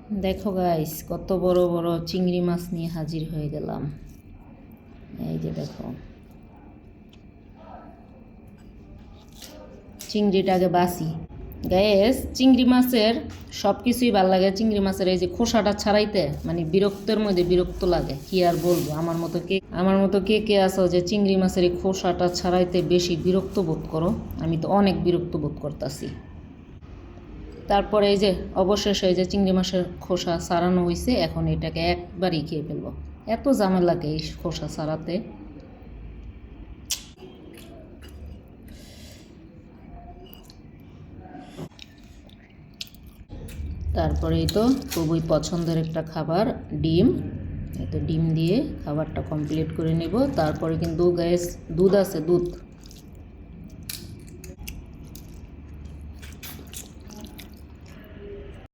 দেখো গাইস, কত বড় বড় চিংড়ি মাছ নিয়ে হাজির হয়ে গেলাম। এই যে দেখো, চিংড়িটা আগে বাসি। গাইস, চিংড়ি মাছের সব কিছুই ভালো লাগে। চিংড়ি মাছের এই যে খোসাটা ছাড়াইতে মানে বিরক্তের মধ্যে বিরক্ত লাগে, কি আর বলবো। আমার মতো কে কে আছো যে চিংড়ি মাছের এই খোসাটা ছাড়াইতে বেশি বিরক্ত বোধ করো? আমি তো অনেক বিরক্ত বোধ করতেছি। তারপরে এই যে অবশেষে এই যে চিংড়ি মাছের খোসা ছাড়ানো হয়েছে, এখন এটাকে একবারই খেয়ে ফেলবো। এত ঝামেলাকে এই খোসা ছাড়াতে। তারপরে এই তো খুবই পছন্দের একটা খাবার, ডিম। এই তো ডিম দিয়ে খাবারটা কমপ্লিট করে নেব। তারপরে কিন্তু গ্যাস দুধ আছে, দুধ